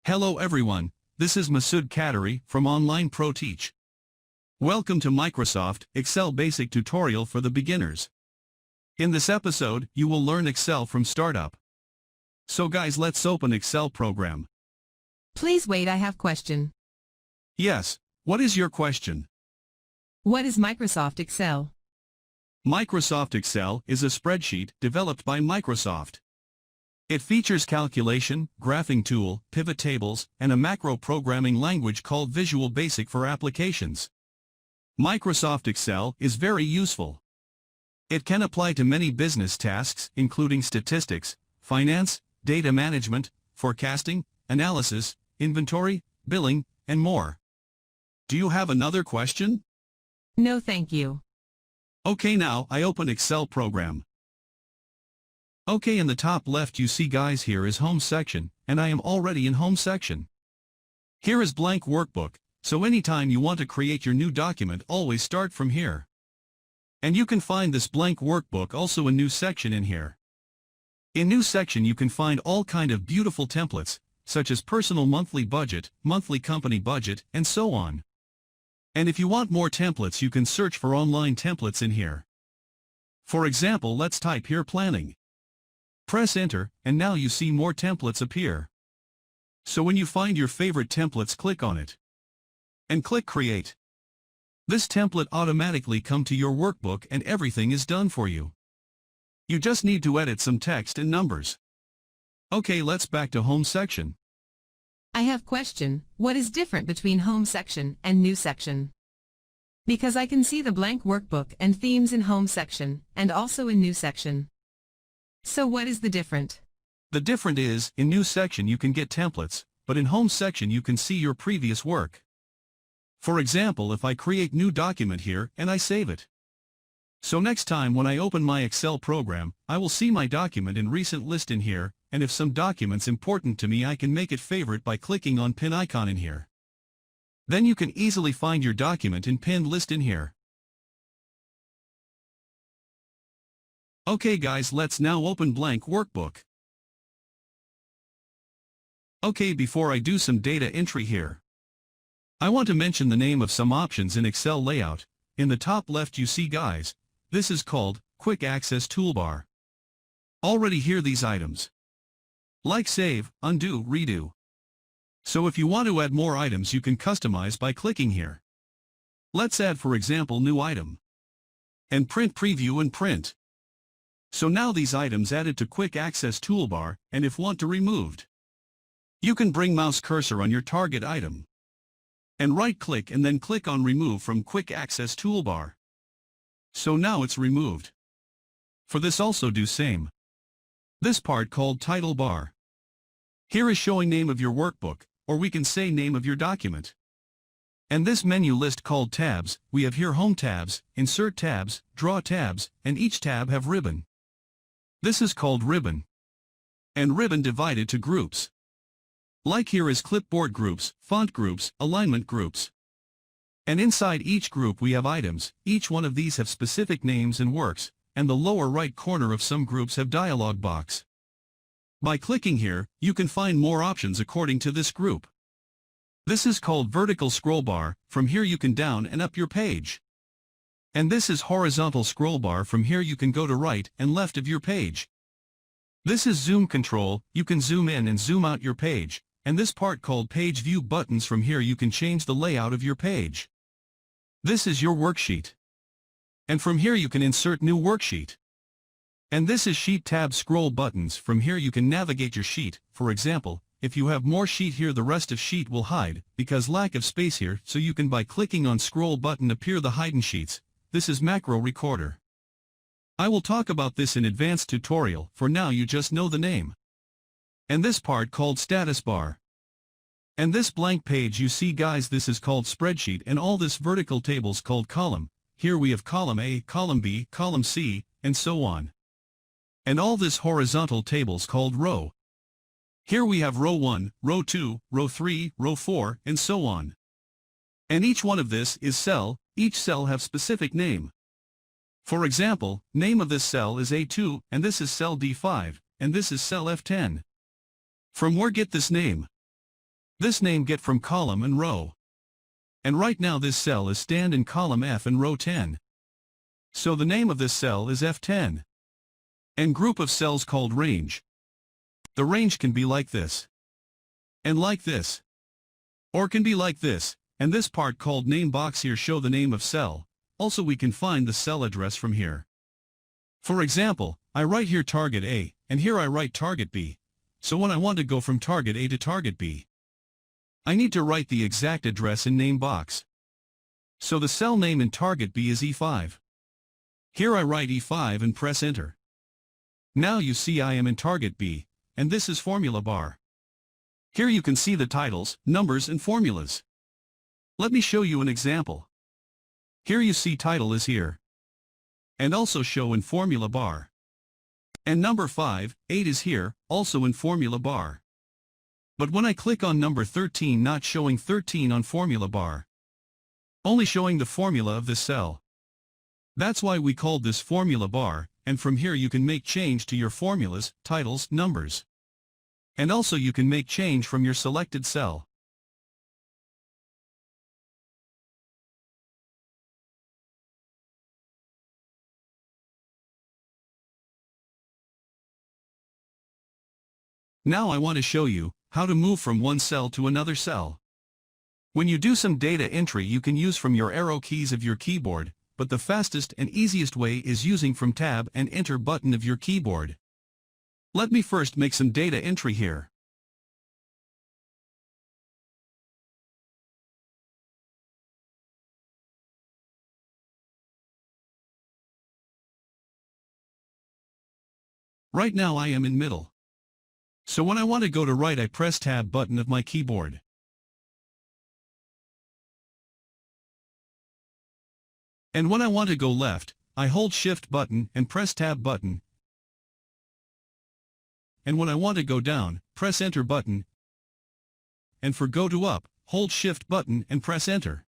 Hello everyone, this is Masood Katari from Online Pro Teach. Welcome to Microsoft Excel Basic Tutorial for the Beginners. In this episode, you will learn Excel from startup. So guys, let's open Excel program. Please wait, I have question. Yes, what is your question? What is Microsoft Excel? Microsoft Excel is a spreadsheet developed by Microsoft. It features calculation, graphing tool, pivot tables, and a macro programming language called Visual Basic for applications. Microsoft Excel is very useful. It can apply to many business tasks, including statistics, finance, data management, forecasting, analysis, inventory, billing, and more. Do you have another question? No, thank you. Okay, now I open Excel program. Okay, in the top left you see guys, here is home section, and I am already in home section. Here is blank workbook, so anytime you want to create your new document, always start from here. And you can find this blank workbook also in new section in here. In new section you can find all kind of beautiful templates, such as personal monthly budget, monthly company budget, and so on. And if you want more templates, you can search for online templates in here. For example, let's type here planning. Press enter, and now you see more templates appear. So when you find your favorite templates, click on it. And click create. This template automatically come to your workbook and everything is done for you. You just need to edit some text and numbers. Okay, let's back to home section. I have question. What is different between home section and new section? Because I can see the blank workbook and themes in home section, and also in new section. So what is the different? The different is, in new section you can get templates, but in home section you can see your previous work. For example, if I create new document here and I save it. So next time when I open my Excel program, I will see my document in recent list in here, and if some documents important to me, I can make it favorite by clicking on pin icon in here. Then you can easily find your document in pinned list in here. Okay guys, let's now open blank workbook. Okay, before I do some data entry here, I want to mention the name of some options in Excel layout. In the top left you see guys, this is called Quick Access Toolbar. Already here these items, like save, undo, redo. So if you want to add more items, you can customize by clicking here. Let's add, for example, new item. And print preview and print. So now these items added to Quick Access Toolbar, and if want to removed, you can bring mouse cursor on your target item. And right click and then click on Remove from Quick Access Toolbar. So now it's removed. For this also do same. This part called Title Bar. Here is showing name of your workbook, or we can say name of your document. And this menu list called tabs, we have here Home tabs, Insert tabs, Draw tabs, and each tab have ribbon. This is called ribbon. And ribbon divided to groups. Like here is clipboard groups, font groups, alignment groups. And inside each group we have items, each one of these have specific names and works, and the lower right corner of some groups have dialog box. By clicking here, you can find more options according to this group. This is called vertical scroll bar, from here you can down and up your page. And this is horizontal scroll bar, from here you can go to right and left of your page. This is zoom control, you can zoom in and zoom out your page, and this part called page view buttons, from here you can change the layout of your page. This is your worksheet. And from here you can insert new worksheet. And this is sheet tab scroll buttons, from here you can navigate your sheet. For example, if you have more sheet here, the rest of sheet will hide, because lack of space here, so you can by clicking on scroll button appear the hidden sheets. This is macro recorder. I will talk about this in advanced tutorial, for now you just know the name. And this part called status bar. And this blank page you see guys, this is called spreadsheet, and all this vertical tables called column. Here we have column A, column B, column C, and so on. And all this horizontal tables called row. Here we have row 1, row 2, row 3, row 4, and so on. And each one of this is cell, each cell have specific name. For example, name of this cell is A2, and this is cell D5, and this is cell F10. From where get this name? This name get from column and row. And right now this cell is stand in column F and row 10. So the name of this cell is F10. And group of cells called range. The range can be like this. And like this. Or can be like this, and this part called name box here show the name of cell. Also we can find the cell address from here. For example, I write here target A, and here I write target B. So when I want to go from target A to target B, I need to write the exact address in name box. So the cell name in target B is E5. Here I write E5 and press enter. Now you see I am in target B, and this is formula bar. Here you can see the titles, numbers and formulas. Let me show you an example. Here you see title is here. And also show in formula bar. And number 5, 8 is here, also in formula bar. But when I click on number 13, not showing 13 on formula bar. Only showing the formula of this cell. That's why we called this formula bar, and from here you can make change to your formulas, titles, numbers. And also you can make change from your selected cell. Now I want to show you how to move from one cell to another cell. When you do some data entry you can use from your arrow keys of your keyboard, but the fastest and easiest way is using from Tab and Enter button of your keyboard. Let me first make some data entry here. Right now I am in middle. So when I want to go to right I press Tab button of my keyboard. And when I want to go left, I hold Shift button and press Tab button. And when I want to go down, press Enter button. And for go to up, hold Shift button and press Enter.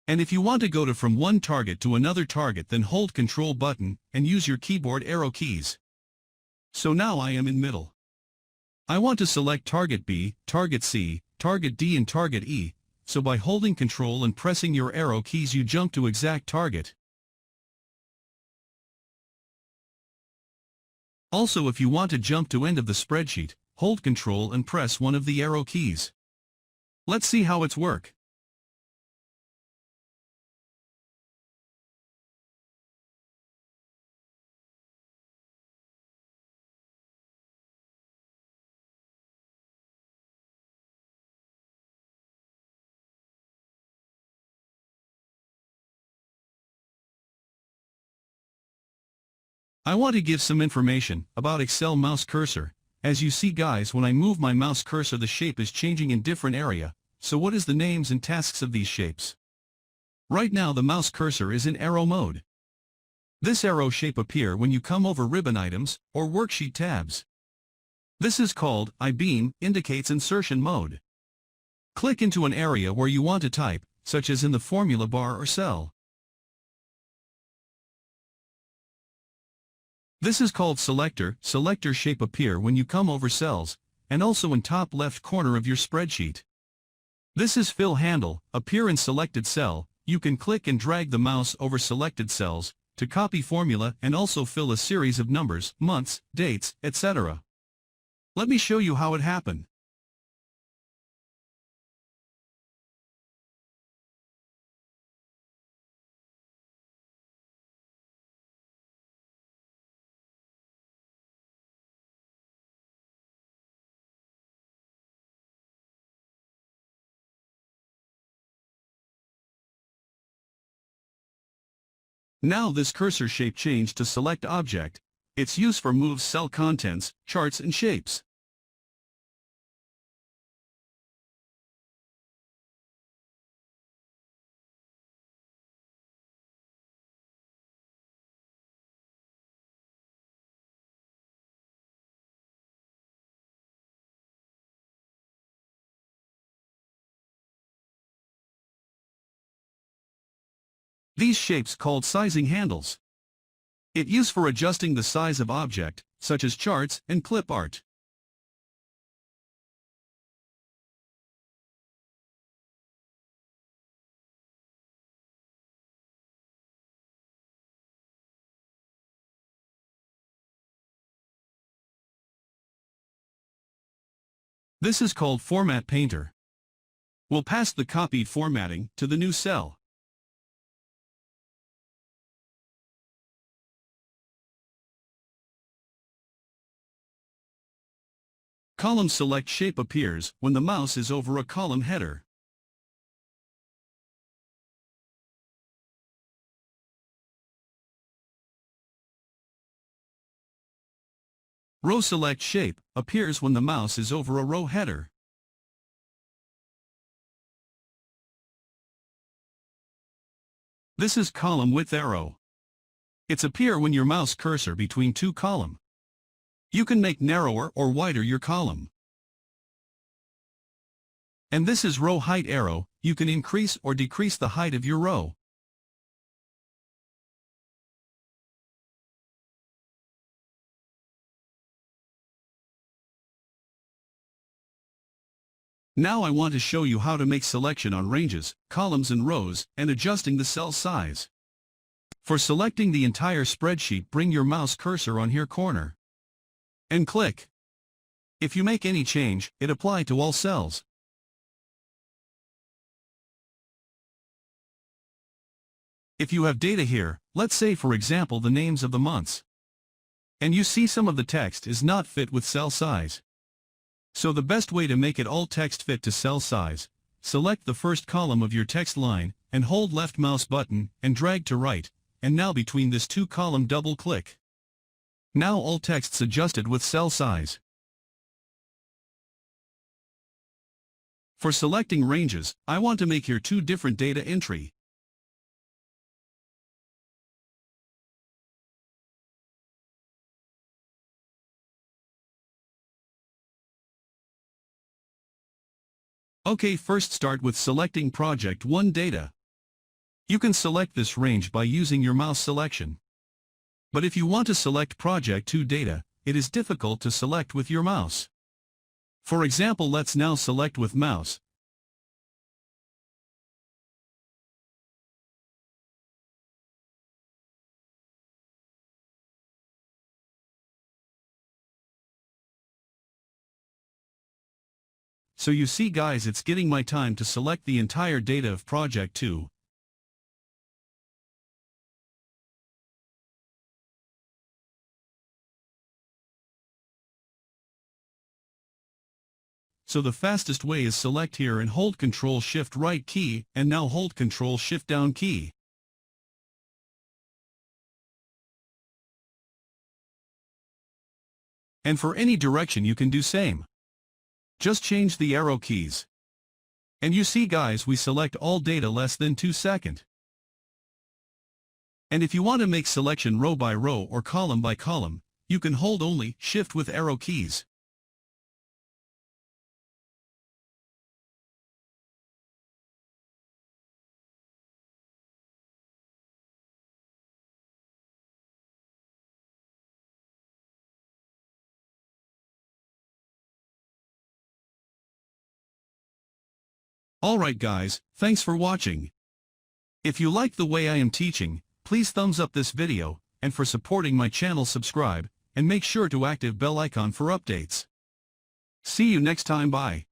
And if you want to go to from one target to another target then hold Control button and use your keyboard arrow keys. So now I am in middle. I want to select target B, target C, target D and target E, so by holding Control and pressing your arrow keys you jump to exact target. Also if you want to jump to end of the spreadsheet, hold Control and press one of the arrow keys. Let's see how it's work. I want to give some information about Excel mouse cursor. As you see guys, when I move my mouse cursor the shape is changing in different area. So what is the names and tasks of these shapes? Right now the mouse cursor is in arrow mode. This arrow shape appear when you come over ribbon items or worksheet tabs. This is called I-beam, indicates insertion mode. Click into an area where you want to type, such as in the formula bar or cell. This is called selector. Selector shape appear when you come over cells, and also in top left corner of your spreadsheet. This is fill handle, appear in selected cell. You can click and drag the mouse over selected cells, to copy formula and also fill a series of numbers, months, dates, etc. Let me show you how it happened. Now this cursor shape changed to select object. It's used for moves cell contents, charts and shapes. These shapes called sizing handles. It used for adjusting the size of object, such as charts and clip art. This is called Format Painter. We'll pass the copied formatting to the new cell. Column Select Shape appears when the mouse is over a column header. Row Select Shape appears when the mouse is over a row header. This is Column Width Arrow. It's appear when your mouse cursor between two column. You can make narrower or wider your column. And this is Row Height Arrow. You can increase or decrease the height of your row. Now I want to show you how to make selection on ranges, columns and rows, and adjusting the cell size. For selecting the entire spreadsheet, bring your mouse cursor on here corner. And click. If you make any change, it apply to all cells. If you have data here, let's say for example the names of the months. And you see some of the text is not fit with cell size. So the best way to make it all text fit to cell size, select the first column of your text line, and hold left mouse button, and drag to right, and now between this two column double click. Now all text's adjusted with cell size. For selecting ranges, I want to make here two different data entry. Okay, first start with selecting Project 1 data. You can select this range by using your mouse selection. But if you want to select Project 2 data, it is difficult to select with your mouse. For example, let's now select with mouse. So you see guys, it's getting my time to select the entire data of Project 2. So the fastest way is select here and hold Ctrl-Shift right key, and now hold Ctrl-Shift down key. And for any direction you can do same. Just change the arrow keys. And you see guys, we select all data less than 2 seconds. And if you want to make selection row by row or column by column, you can hold only Shift with arrow keys. Alright guys, thanks for watching. If you like the way I am teaching, please thumbs up this video, and for supporting my channel subscribe, and make sure to active bell icon for updates. See you next time, bye.